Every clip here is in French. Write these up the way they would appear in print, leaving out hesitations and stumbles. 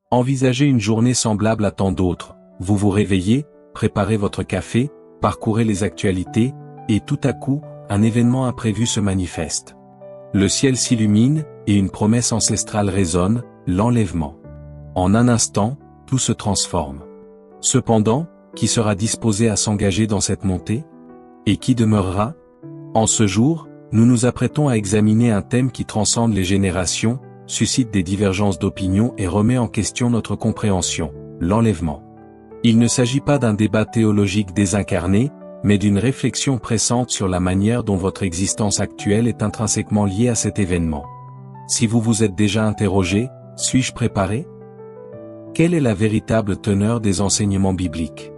Envisagez une journée semblable à tant d'autres. Vous vous réveillez, préparez votre café, parcourez les actualités, et tout à coup, un événement imprévu se manifeste. Le ciel s'illumine, et une promesse ancestrale résonne, l'enlèvement. En un instant, tout se transforme. Cependant, qui sera disposé à s'engager dans cette montée? Et qui demeurera? En ce jour, nous nous apprêtons à examiner un thème qui transcende les générations, suscite des divergences d'opinion et remet en question notre compréhension, l'enlèvement. Il ne s'agit pas d'un débat théologique désincarné, mais d'une réflexion pressante sur la manière dont votre existence actuelle est intrinsèquement liée à cet événement. Si vous vous êtes déjà interrogé, suis-je préparé? Quelle est la véritable teneur des enseignements bibliques?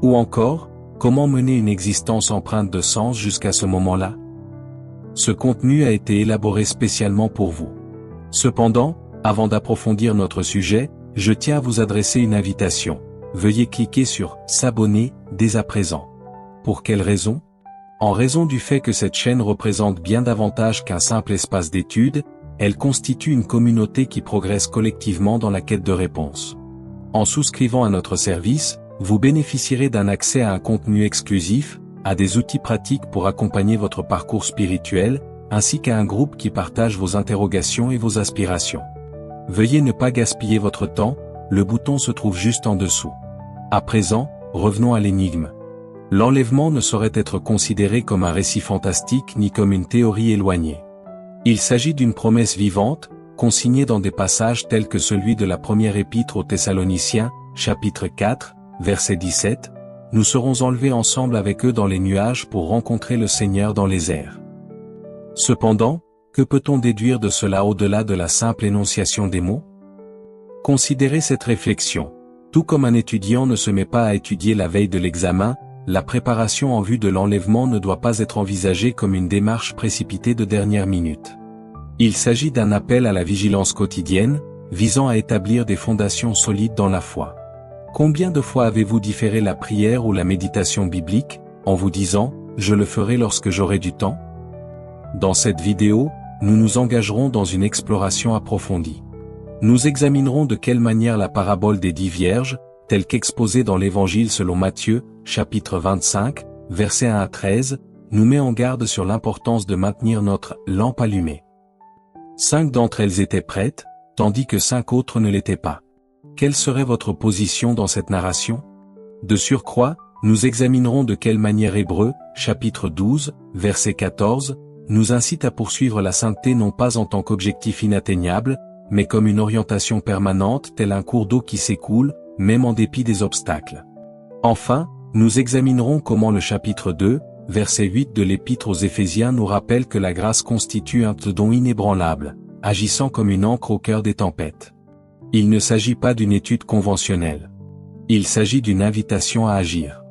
Ou encore, comment mener une existence empreinte de sens jusqu'à ce moment-là? Ce contenu a été élaboré spécialement pour vous. Cependant, avant d'approfondir notre sujet, je tiens à vous adresser une invitation. Veuillez cliquer sur « S'abonner » dès à présent. Pour quelle raison? En raison du fait que cette chaîne représente bien davantage qu'un simple espace d'étude, elle constitue une communauté qui progresse collectivement dans la quête de réponses. En souscrivant à notre service, vous bénéficierez d'un accès à un contenu exclusif, à des outils pratiques pour accompagner votre parcours spirituel, ainsi qu'à un groupe qui partage vos interrogations et vos aspirations. Veuillez ne pas gaspiller votre temps, le bouton se trouve juste en dessous. À présent, revenons à l'énigme. L'enlèvement ne saurait être considéré comme un récit fantastique ni comme une théorie éloignée. Il s'agit d'une promesse vivante, consignée dans des passages tels que celui de la première épître aux Thessaloniciens, chapitre 4, verset 17, « Nous serons enlevés ensemble avec eux dans les nuages pour rencontrer le Seigneur dans les airs. » Cependant, que peut-on déduire de cela au-delà de la simple énonciation des mots? Considérez cette réflexion. Tout comme un étudiant ne se met pas à étudier la veille de l'examen, la préparation en vue de l'enlèvement ne doit pas être envisagée comme une démarche précipitée de dernière minute. Il s'agit d'un appel à la vigilance quotidienne, visant à établir des fondations solides dans la foi. Combien de fois avez-vous différé la prière ou la méditation biblique, en vous disant « Je le ferai lorsque j'aurai du temps » ? Dans cette vidéo, nous nous engagerons dans une exploration approfondie. Nous examinerons de quelle manière la parabole des 10 vierges, telle qu'exposée dans l'Évangile selon Matthieu, chapitre 25, versets 1 à 13, nous met en garde sur l'importance de maintenir notre lampe allumée. 5 d'entre elles étaient prêtes, tandis que 5 autres ne l'étaient pas. Quelle serait votre position dans cette narration? De surcroît, nous examinerons de quelle manière Hébreux, chapitre 12, verset 14, nous incite à poursuivre la sainteté non pas en tant qu'objectif inatteignable, mais comme une orientation permanente tel un cours d'eau qui s'écoule, même en dépit des obstacles. Enfin, nous examinerons comment le chapitre 2, verset 8 de l'Épître aux Éphésiens nous rappelle que la grâce constitue un don inébranlable, agissant comme une ancre au cœur des tempêtes. Il ne s'agit pas d'une étude conventionnelle. Il s'agit d'une invitation à agir.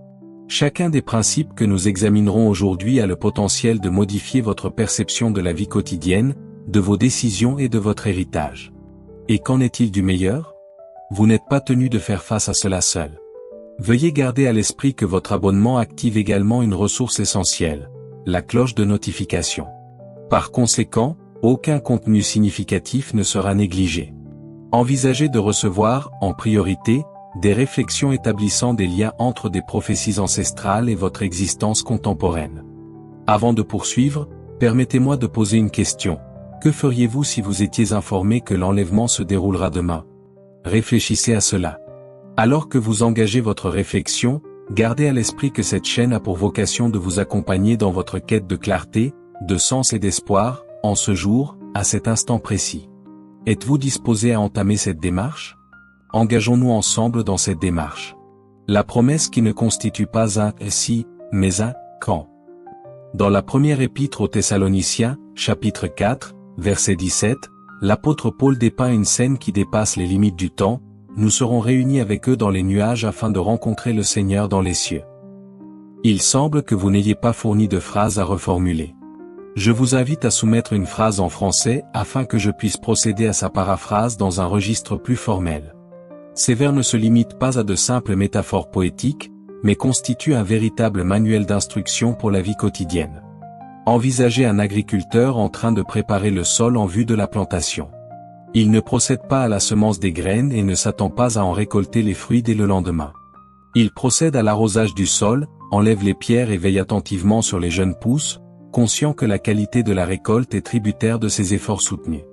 Chacun des principes que nous examinerons aujourd'hui a le potentiel de modifier votre perception de la vie quotidienne, de vos décisions et de votre héritage. Et qu'en est-il du meilleur? Vous n'êtes pas tenu de faire face à cela seul. Veuillez garder à l'esprit que votre abonnement active également une ressource essentielle, la cloche de notification. Par conséquent, aucun contenu significatif ne sera négligé. Envisagez de recevoir, en priorité, des réflexions établissant des liens entre des prophéties ancestrales et votre existence contemporaine. Avant de poursuivre, permettez-moi de poser une question. Que feriez-vous si vous étiez informé que l'enlèvement se déroulera demain? Réfléchissez à cela. Alors que vous engagez votre réflexion, gardez à l'esprit que cette chaîne a pour vocation de vous accompagner dans votre quête de clarté, de sens et d'espoir, en ce jour, à cet instant précis. Êtes-vous disposé à entamer cette démarche? Engageons-nous ensemble dans cette démarche. La promesse qui ne constitue pas un « si », mais un « quand ». Dans la première épître aux Thessaloniciens, chapitre 4, verset 17, l'apôtre Paul dépeint une scène qui dépasse les limites du temps. Nous serons réunis avec eux dans les nuages afin de rencontrer le Seigneur dans les cieux. Il semble que vous n'ayez pas fourni de phrase à reformuler. Je vous invite à soumettre une phrase en français afin que je puisse procéder à sa paraphrase dans un registre plus formel. Ces vers ne se limitent pas à de simples métaphores poétiques, mais constituent un véritable manuel d'instruction pour la vie quotidienne. Envisagez un agriculteur en train de préparer le sol en vue de la plantation. Il ne procède pas à la semence des graines et ne s'attend pas à en récolter les fruits dès le lendemain. Il procède à l'arrosage du sol, enlève les pierres et veille attentivement sur les jeunes pousses, conscient que la qualité de la récolte est tributaire de ses efforts soutenus.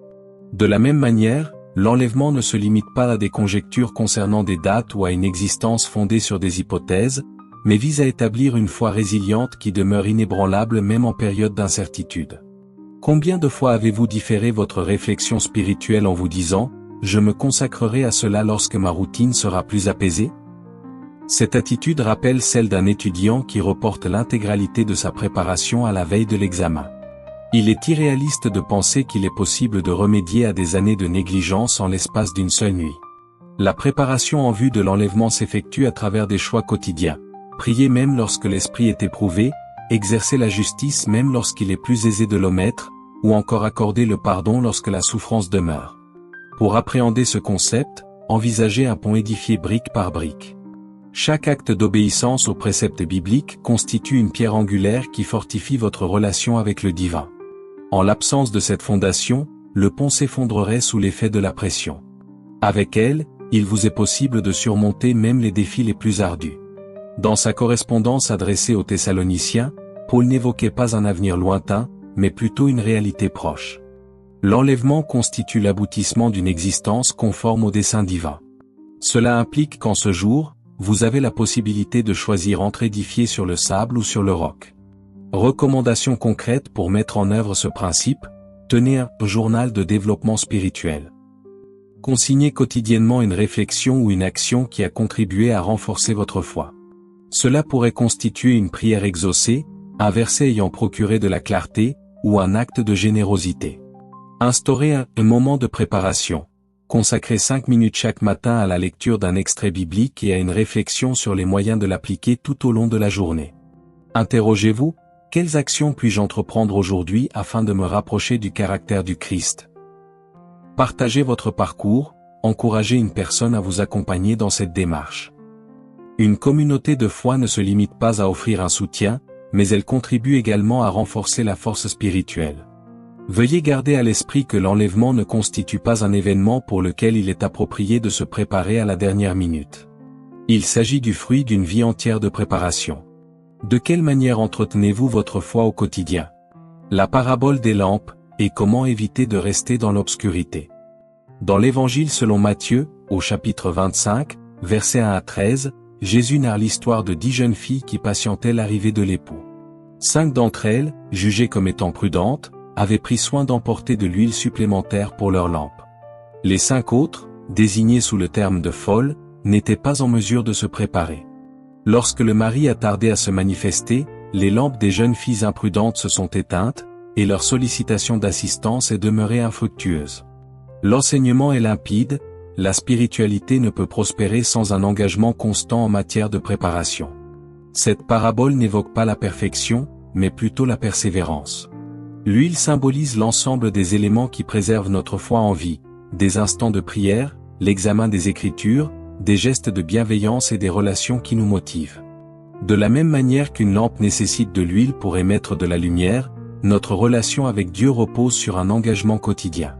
De la même manière, l'enlèvement ne se limite pas à des conjectures concernant des dates ou à une existence fondée sur des hypothèses, mais vise à établir une foi résiliente qui demeure inébranlable même en période d'incertitude. Combien de fois avez-vous différé votre réflexion spirituelle en vous disant « Je me consacrerai à cela lorsque ma routine sera plus apaisée » Cette attitude rappelle celle d'un étudiant qui reporte l'intégralité de sa préparation à la veille de l'examen. Il est irréaliste de penser qu'il est possible de remédier à des années de négligence en l'espace d'une seule nuit. La préparation en vue de l'enlèvement s'effectue à travers des choix quotidiens. Prier même lorsque l'esprit est éprouvé, exercer la justice même lorsqu'il est plus aisé de l'omettre, ou encore accorder le pardon lorsque la souffrance demeure. Pour appréhender ce concept, envisagez un pont édifié brique par brique. Chaque acte d'obéissance aux préceptes bibliques constitue une pierre angulaire qui fortifie votre relation avec le divin. En l'absence de cette fondation, le pont s'effondrerait sous l'effet de la pression. Avec elle, il vous est possible de surmonter même les défis les plus ardus. Dans sa correspondance adressée aux Thessaloniciens, Paul n'évoquait pas un avenir lointain, mais plutôt une réalité proche. L'enlèvement constitue l'aboutissement d'une existence conforme au dessein divin. Cela implique qu'en ce jour, vous avez la possibilité de choisir entre édifier sur le sable ou sur le roc. Recommandations concrètes pour mettre en œuvre ce principe, tenez un journal de développement spirituel. Consignez quotidiennement une réflexion ou une action qui a contribué à renforcer votre foi. Cela pourrait constituer une prière exaucée, un verset ayant procuré de la clarté, ou un acte de générosité. Instaurez un moment de préparation. Consacrez 5 minutes chaque matin à la lecture d'un extrait biblique et à une réflexion sur les moyens de l'appliquer tout au long de la journée. Interrogez-vous, quelles actions puis-je entreprendre aujourd'hui afin de me rapprocher du caractère du Christ ? Partagez votre parcours, encouragez une personne à vous accompagner dans cette démarche. Une communauté de foi ne se limite pas à offrir un soutien, mais elle contribue également à renforcer la force spirituelle. Veuillez garder à l'esprit que l'enlèvement ne constitue pas un événement pour lequel il est approprié de se préparer à la dernière minute. Il s'agit du fruit d'une vie entière de préparation. De quelle manière entretenez-vous votre foi au quotidien ? La parabole des lampes, et comment éviter de rester dans l'obscurité. Dans l'Évangile selon Matthieu, au chapitre 25, versets 1 à 13, Jésus narre l'histoire de 10 jeunes filles qui patientaient l'arrivée de l'époux. 5 d'entre elles, jugées comme étant prudentes, avaient pris soin d'emporter de l'huile supplémentaire pour leurs lampes. Les 5 autres, désignées sous le terme de folles, n'étaient pas en mesure de se préparer. Lorsque le mari a tardé à se manifester, les lampes des jeunes filles imprudentes se sont éteintes, et leur sollicitation d'assistance est demeurée infructueuse. L'enseignement est limpide, la spiritualité ne peut prospérer sans un engagement constant en matière de préparation. Cette parabole n'évoque pas la perfection, mais plutôt la persévérance. L'huile symbolise l'ensemble des éléments qui préservent notre foi en vie, des instants de prière, l'examen des Écritures, des gestes de bienveillance et des relations qui nous motivent. De la même manière qu'une lampe nécessite de l'huile pour émettre de la lumière, notre relation avec Dieu repose sur un engagement quotidien.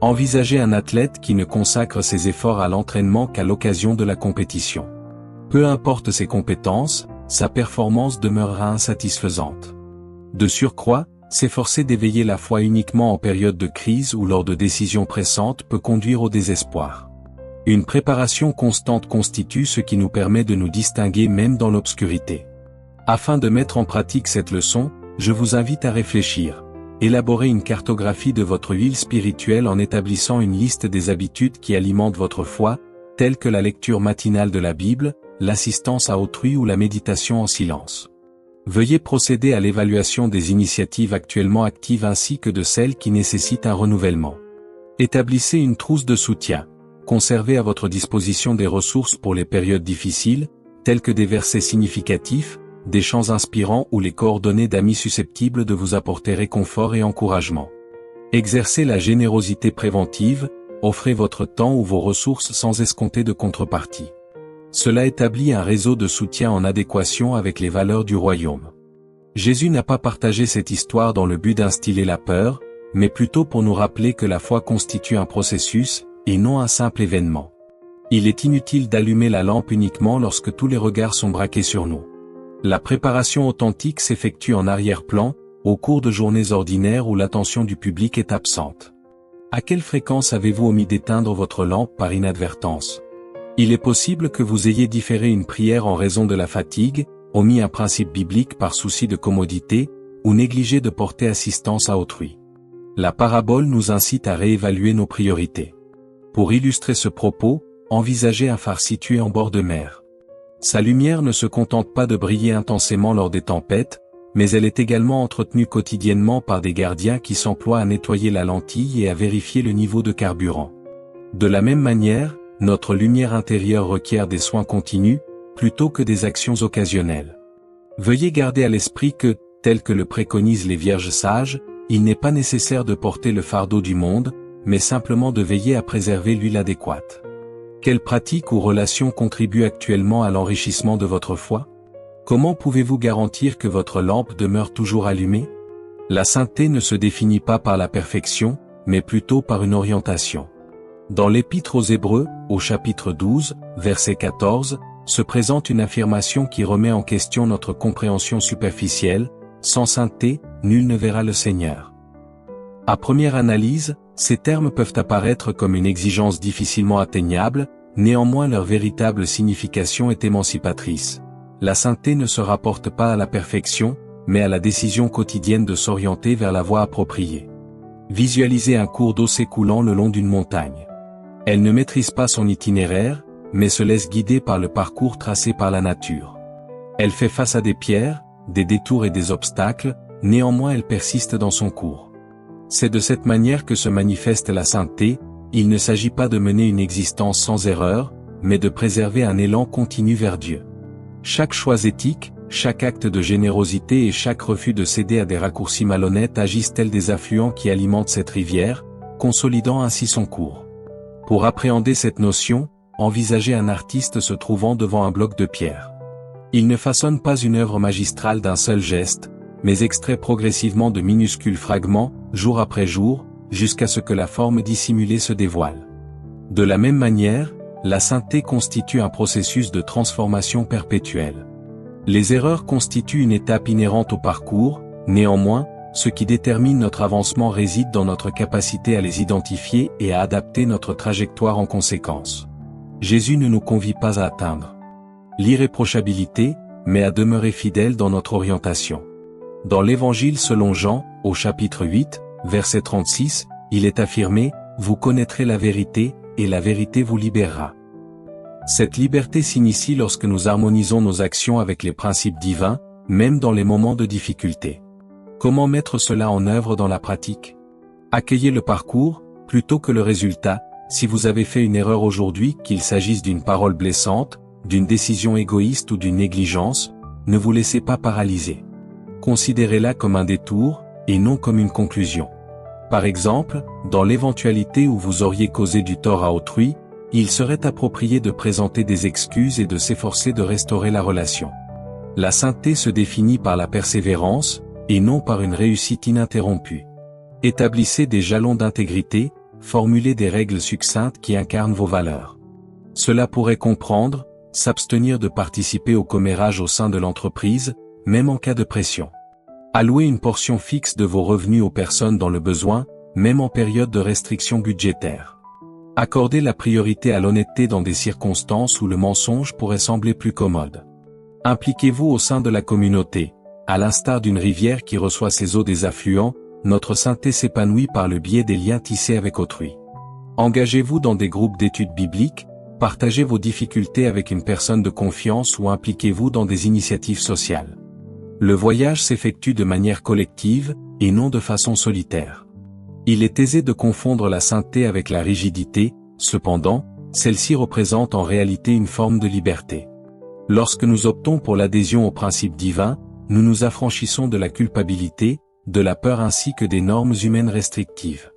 Envisagez un athlète qui ne consacre ses efforts à l'entraînement qu'à l'occasion de la compétition. Peu importe ses compétences, sa performance demeurera insatisfaisante. De surcroît, s'efforcer d'éveiller la foi uniquement en période de crise ou lors de décisions pressantes peut conduire au désespoir. Une préparation constante constitue ce qui nous permet de nous distinguer même dans l'obscurité. Afin de mettre en pratique cette leçon, je vous invite à réfléchir. Élaborez une cartographie de votre huile spirituelle en établissant une liste des habitudes qui alimentent votre foi, telles que la lecture matinale de la Bible, l'assistance à autrui ou la méditation en silence. Veuillez procéder à l'évaluation des initiatives actuellement actives ainsi que de celles qui nécessitent un renouvellement. Établissez une trousse de soutien. Conservez à votre disposition des ressources pour les périodes difficiles, telles que des versets significatifs, des chants inspirants ou les coordonnées d'amis susceptibles de vous apporter réconfort et encouragement. Exercez la générosité préventive, offrez votre temps ou vos ressources sans escompter de contrepartie. Cela établit un réseau de soutien en adéquation avec les valeurs du royaume. Jésus n'a pas partagé cette histoire dans le but d'instiller la peur, mais plutôt pour nous rappeler que la foi constitue un processus, et non un simple événement. Il est inutile d'allumer la lampe uniquement lorsque tous les regards sont braqués sur nous. La préparation authentique s'effectue en arrière-plan, au cours de journées ordinaires où l'attention du public est absente. À quelle fréquence avez-vous omis d'éteindre votre lampe par inadvertance? Il est possible que vous ayez différé une prière en raison de la fatigue, omis un principe biblique par souci de commodité, ou négligé de porter assistance à autrui. La parabole nous incite à réévaluer nos priorités. Pour illustrer ce propos, envisagez un phare situé en bord de mer. Sa lumière ne se contente pas de briller intensément lors des tempêtes, mais elle est également entretenue quotidiennement par des gardiens qui s'emploient à nettoyer la lentille et à vérifier le niveau de carburant. De la même manière, notre lumière intérieure requiert des soins continus, plutôt que des actions occasionnelles. Veuillez garder à l'esprit que, tel que le préconisent les vierges sages, il n'est pas nécessaire de porter le fardeau du monde, mais simplement de veiller à préserver l'huile adéquate. Quelles pratiques ou relations contribuent actuellement à l'enrichissement de votre foi? Comment pouvez-vous garantir que votre lampe demeure toujours allumée? La sainteté ne se définit pas par la perfection, mais plutôt par une orientation. Dans l'Épître aux Hébreux, au chapitre 12, verset 14, se présente une affirmation qui remet en question notre compréhension superficielle: sans sainteté, nul ne verra le Seigneur. À première analyse, ces termes peuvent apparaître comme une exigence difficilement atteignable, néanmoins leur véritable signification est émancipatrice. La sainteté ne se rapporte pas à la perfection, mais à la décision quotidienne de s'orienter vers la voie appropriée. Visualisez un cours d'eau s'écoulant le long d'une montagne. Elle ne maîtrise pas son itinéraire, mais se laisse guider par le parcours tracé par la nature. Elle fait face à des pierres, des détours et des obstacles, néanmoins elle persiste dans son cours. C'est de cette manière que se manifeste la sainteté. Il ne s'agit pas de mener une existence sans erreur, mais de préserver un élan continu vers Dieu. Chaque choix éthique, chaque acte de générosité et chaque refus de céder à des raccourcis malhonnêtes agissent tels des affluents qui alimentent cette rivière, consolidant ainsi son cours. Pour appréhender cette notion, envisagez un artiste se trouvant devant un bloc de pierre. Il ne façonne pas une œuvre magistrale d'un seul geste, mais extrait progressivement de minuscules fragments, jour après jour, jusqu'à ce que la forme dissimulée se dévoile. De la même manière, la sainteté constitue un processus de transformation perpétuelle. Les erreurs constituent une étape inhérente au parcours, néanmoins, ce qui détermine notre avancement réside dans notre capacité à les identifier et à adapter notre trajectoire en conséquence. Jésus ne nous convie pas à atteindre l'irréprochabilité, mais à demeurer fidèle dans notre orientation. Dans l'Évangile selon Jean, au chapitre 8, verset 36, il est affirmé: « Vous connaîtrez la vérité, et la vérité vous libérera. » Cette liberté s'initie lorsque nous harmonisons nos actions avec les principes divins, même dans les moments de difficulté. Comment mettre cela en œuvre dans la pratique? Accueillez le parcours, plutôt que le résultat. Si vous avez fait une erreur aujourd'hui, qu'il s'agisse d'une parole blessante, d'une décision égoïste ou d'une négligence, ne vous laissez pas paralyser. Considérez-la comme un détour, et non comme une conclusion. Par exemple, dans l'éventualité où vous auriez causé du tort à autrui, il serait approprié de présenter des excuses et de s'efforcer de restaurer la relation. La sainteté se définit par la persévérance, et non par une réussite ininterrompue. Établissez des jalons d'intégrité, formulez des règles succinctes qui incarnent vos valeurs. Cela pourrait comprendre: s'abstenir de participer au commérage au sein de l'entreprise, même en cas de pression. Allouer une portion fixe de vos revenus aux personnes dans le besoin, même en période de restriction budgétaire. Accorder la priorité à l'honnêteté dans des circonstances où le mensonge pourrait sembler plus commode. Impliquez-vous au sein de la communauté. À l'instar d'une rivière qui reçoit ses eaux des affluents, notre sainteté s'épanouit par le biais des liens tissés avec autrui. Engagez-vous dans des groupes d'études bibliques, partagez vos difficultés avec une personne de confiance ou impliquez-vous dans des initiatives sociales. Le voyage s'effectue de manière collective, et non de façon solitaire. Il est aisé de confondre la sainteté avec la rigidité, cependant, celle-ci représente en réalité une forme de liberté. Lorsque nous optons pour l'adhésion aux principes divins, nous nous affranchissons de la culpabilité, de la peur ainsi que des normes humaines restrictives.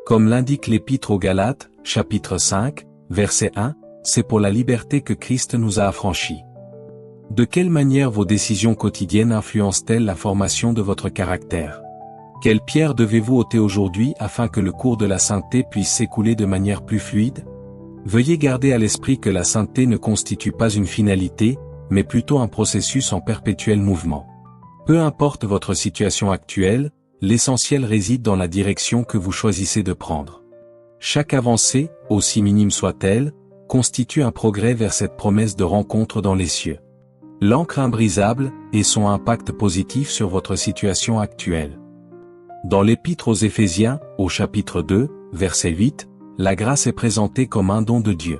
Comme l'indique l'Épître aux Galates, chapitre 5, verset 1, c'est pour la liberté que Christ nous a affranchis. De quelle manière vos décisions quotidiennes influencent-elles la formation de votre caractère? Quelle pierre devez-vous ôter aujourd'hui afin que le cours de la sainteté puisse s'écouler de manière plus fluide? Veuillez garder à l'esprit que la sainteté ne constitue pas une finalité, mais plutôt un processus en perpétuel mouvement. Peu importe votre situation actuelle, l'essentiel réside dans la direction que vous choisissez de prendre. Chaque avancée, aussi minime soit-elle, constitue un progrès vers cette promesse de rencontre dans les cieux. L'encre imbrisable et son impact positif sur votre situation actuelle. Dans l'Épître aux Éphésiens, au chapitre 2, verset 8, la grâce est présentée comme un don de Dieu.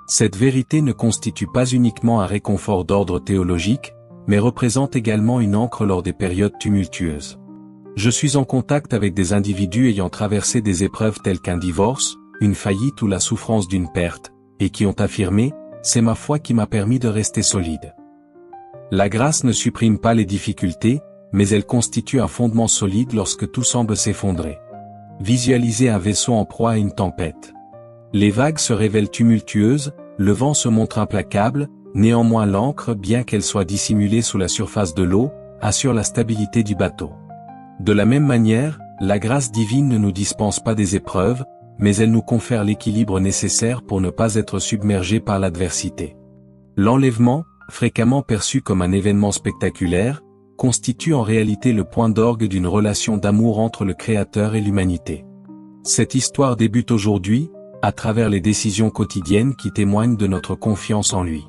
Cette vérité ne constitue pas uniquement un réconfort d'ordre théologique, mais représente également une ancre lors des périodes tumultueuses. Je suis en contact avec des individus ayant traversé des épreuves telles qu'un divorce, une faillite ou la souffrance d'une perte, et qui ont affirmé, « C'est ma foi qui m'a permis de rester solide ». La grâce ne supprime pas les difficultés, mais elle constitue un fondement solide lorsque tout semble s'effondrer. Visualisez un vaisseau en proie à une tempête. Les vagues se révèlent tumultueuses, le vent se montre implacable, néanmoins l'ancre, bien qu'elle soit dissimulée sous la surface de l'eau, assure la stabilité du bateau. De la même manière, la grâce divine ne nous dispense pas des épreuves, mais elle nous confère l'équilibre nécessaire pour ne pas être submergé par l'adversité. L'enlèvement, fréquemment perçu comme un événement spectaculaire, constitue en réalité le point d'orgue d'une relation d'amour entre le Créateur et l'humanité. Cette histoire débute aujourd'hui, à travers les décisions quotidiennes qui témoignent de notre confiance en lui.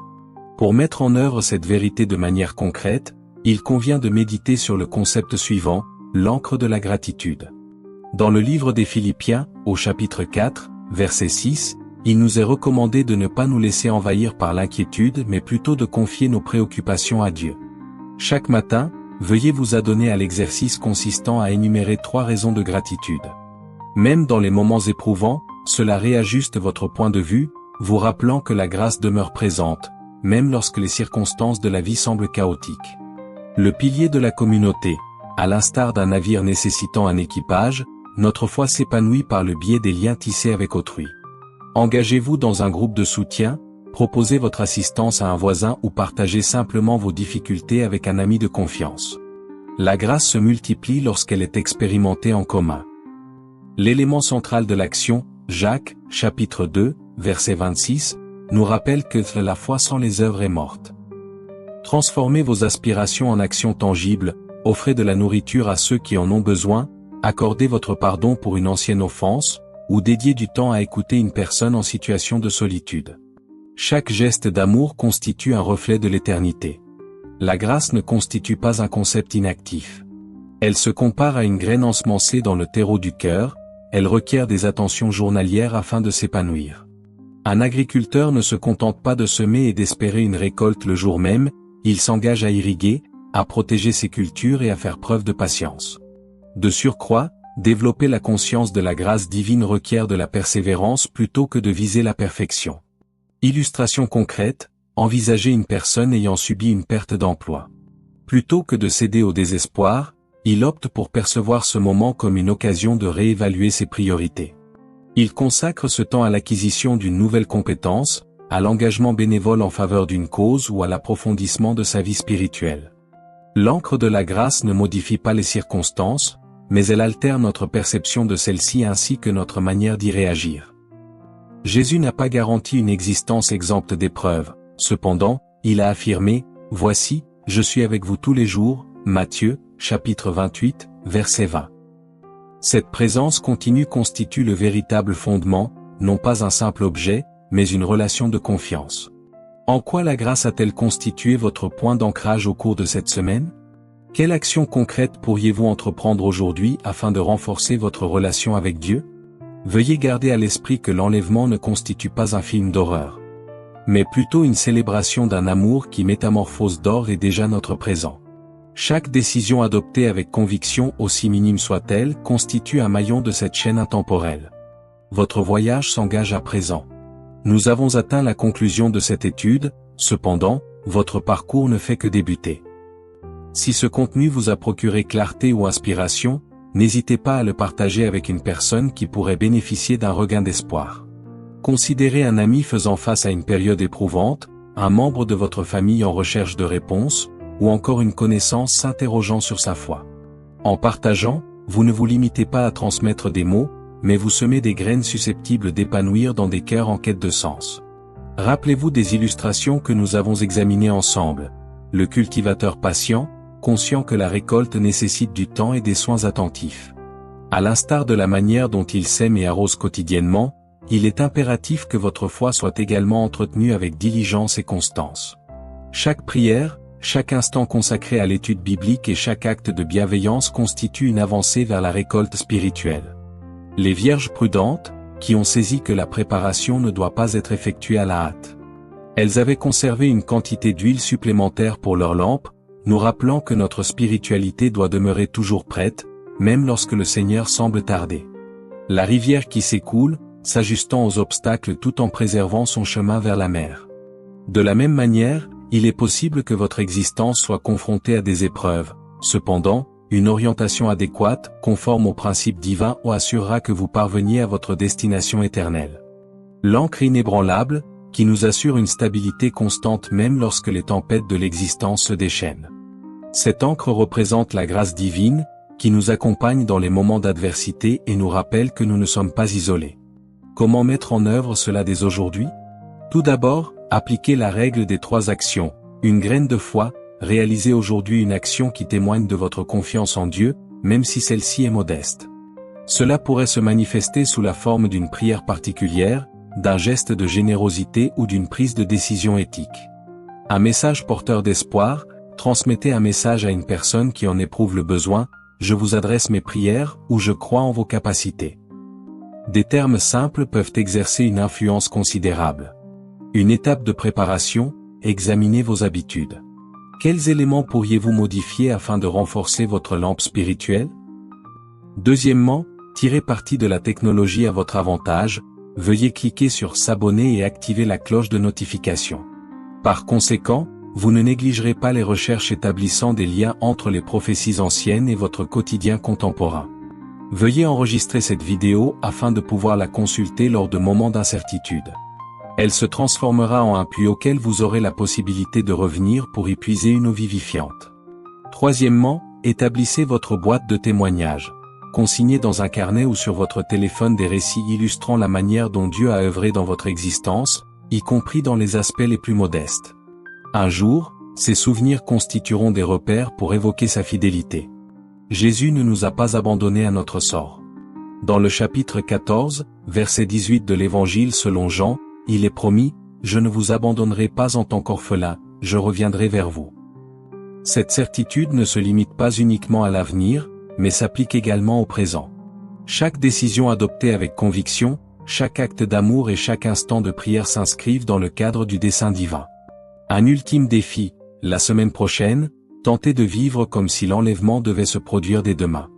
Pour mettre en œuvre cette vérité de manière concrète, il convient de méditer sur le concept suivant, l'encre de la gratitude. Dans le livre des Philippiens, au chapitre 4, verset 6, il nous est recommandé de ne pas nous laisser envahir par l'inquiétude mais plutôt de confier nos préoccupations à Dieu. Chaque matin, veuillez vous adonner à l'exercice consistant à énumérer 3 raisons de gratitude. Même dans les moments éprouvants, cela réajuste votre point de vue, vous rappelant que la grâce demeure présente, même lorsque les circonstances de la vie semblent chaotiques. Le pilier de la communauté. À l'instar d'un navire nécessitant un équipage, notre foi s'épanouit par le biais des liens tissés avec autrui. Engagez-vous dans un groupe de soutien, proposez votre assistance à un voisin ou partagez simplement vos difficultés avec un ami de confiance. La grâce se multiplie lorsqu'elle est expérimentée en commun. L'élément central de l'action, Jacques, chapitre 2, verset 26, nous rappelle que la foi sans les œuvres est morte. Transformez vos aspirations en actions tangibles, offrez de la nourriture à ceux qui en ont besoin, accordez votre pardon pour une ancienne offense, ou dédiez du temps à écouter une personne en situation de solitude. Chaque geste d'amour constitue un reflet de l'éternité. La grâce ne constitue pas un concept inactif. Elle se compare à une graine ensemencée dans le terreau du cœur, elle requiert des attentions journalières afin de s'épanouir. Un agriculteur ne se contente pas de semer et d'espérer une récolte le jour même, il s'engage à irriguer, à protéger ses cultures et à faire preuve de patience. De surcroît, développer la conscience de la grâce divine requiert de la persévérance plutôt que de viser la perfection. Illustration concrète, envisagez une personne ayant subi une perte d'emploi. Plutôt que de céder au désespoir, il opte pour percevoir ce moment comme une occasion de réévaluer ses priorités. Il consacre ce temps à l'acquisition d'une nouvelle compétence, à l'engagement bénévole en faveur d'une cause ou à l'approfondissement de sa vie spirituelle. L'encre de la grâce ne modifie pas les circonstances, mais elle altère notre perception de celle-ci ainsi que notre manière d'y réagir. Jésus n'a pas garanti une existence exempte d'épreuves, cependant, il a affirmé, « Voici, je suis avec vous tous les jours » Matthieu, chapitre 28, verset 20. Cette présence continue constitue le véritable fondement, non pas un simple objet, mais une relation de confiance. En quoi la grâce a-t-elle constitué votre point d'ancrage au cours de cette semaine? Quelle action concrète pourriez-vous entreprendre aujourd'hui afin de renforcer votre relation avec Dieu? Veuillez garder à l'esprit que l'enlèvement ne constitue pas un film d'horreur, mais plutôt une célébration d'un amour qui métamorphose d'or et déjà notre présent. Chaque décision adoptée avec conviction, aussi minime soit-elle, constitue un maillon de cette chaîne intemporelle. Votre voyage s'engage à présent. Nous avons atteint la conclusion de cette étude, cependant, votre parcours ne fait que débuter. Si ce contenu vous a procuré clarté ou inspiration, n'hésitez pas à le partager avec une personne qui pourrait bénéficier d'un regain d'espoir. Considérez un ami faisant face à une période éprouvante, un membre de votre famille en recherche de réponse, ou encore une connaissance s'interrogeant sur sa foi. En partageant, vous ne vous limitez pas à transmettre des mots, mais vous semez des graines susceptibles d'épanouir dans des cœurs en quête de sens. Rappelez-vous des illustrations que nous avons examinées ensemble. Le cultivateur patient, conscient que la récolte nécessite du temps et des soins attentifs. À l'instar de la manière dont il sème et arrose quotidiennement, il est impératif que votre foi soit également entretenue avec diligence et constance. Chaque prière, chaque instant consacré à l'étude biblique et chaque acte de bienveillance constitue une avancée vers la récolte spirituelle. Les vierges prudentes, qui ont saisi que la préparation ne doit pas être effectuée à la hâte. Elles avaient conservé une quantité d'huile supplémentaire pour leurs lampes, nous rappelant que notre spiritualité doit demeurer toujours prête, même lorsque le Seigneur semble tarder. La rivière qui s'écoule, s'ajustant aux obstacles tout en préservant son chemin vers la mer. De la même manière, il est possible que votre existence soit confrontée à des épreuves. Cependant, une orientation adéquate, conforme aux principes divins, assurera que vous parveniez à votre destination éternelle. L'ancre inébranlable, qui nous assure une stabilité constante même lorsque les tempêtes de l'existence se déchaînent. Cette ancre représente la grâce divine, qui nous accompagne dans les moments d'adversité et nous rappelle que nous ne sommes pas isolés. Comment mettre en œuvre cela dès aujourd'hui? Tout d'abord, appliquez la règle des 3 actions. Une graine de foi, réalisez aujourd'hui une action qui témoigne de votre confiance en Dieu, même si celle-ci est modeste. Cela pourrait se manifester sous la forme d'une prière particulière, d'un geste de générosité ou d'une prise de décision éthique. Un message porteur d'espoir, transmettez un message à une personne qui en éprouve le besoin, je vous adresse mes prières ou je crois en vos capacités. Des termes simples peuvent exercer une influence considérable. Une étape de préparation, examinez vos habitudes. Quels éléments pourriez-vous modifier afin de renforcer votre lampe spirituelle? Deuxièmement, tirez parti de la technologie à votre avantage, veuillez cliquer sur s'abonner et activer la cloche de notification. Par conséquent, vous ne négligerez pas les recherches établissant des liens entre les prophéties anciennes et votre quotidien contemporain. Veuillez enregistrer cette vidéo afin de pouvoir la consulter lors de moments d'incertitude. Elle se transformera en un puits auquel vous aurez la possibilité de revenir pour y puiser une eau vivifiante. Troisièmement, établissez votre boîte de témoignages. Consignez dans un carnet ou sur votre téléphone des récits illustrant la manière dont Dieu a œuvré dans votre existence, y compris dans les aspects les plus modestes. Un jour, ces souvenirs constitueront des repères pour évoquer sa fidélité. Jésus ne nous a pas abandonnés à notre sort. Dans le chapitre 14, verset 18 de l'Évangile selon Jean, il est promis, « Je ne vous abandonnerai pas en tant qu'orphelin, je reviendrai vers vous. » Cette certitude ne se limite pas uniquement à l'avenir, mais s'applique également au présent. Chaque décision adoptée avec conviction, chaque acte d'amour et chaque instant de prière s'inscrivent dans le cadre du dessein divin. Un ultime défi, la semaine prochaine, tentez de vivre comme si l'enlèvement devait se produire dès demain.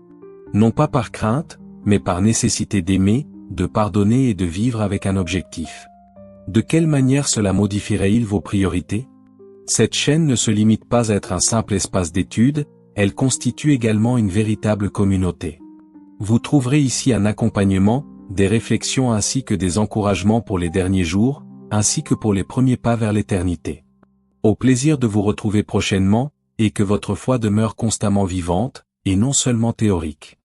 Non pas par crainte, mais par nécessité d'aimer, de pardonner et de vivre avec un objectif. De quelle manière cela modifierait-il vos priorités? Cette chaîne ne se limite pas à être un simple espace d'étude, elle constitue également une véritable communauté. Vous trouverez ici un accompagnement, des réflexions ainsi que des encouragements pour les derniers jours, ainsi que pour les premiers pas vers l'éternité. Au plaisir de vous retrouver prochainement, et que votre foi demeure constamment vivante, et non seulement théorique.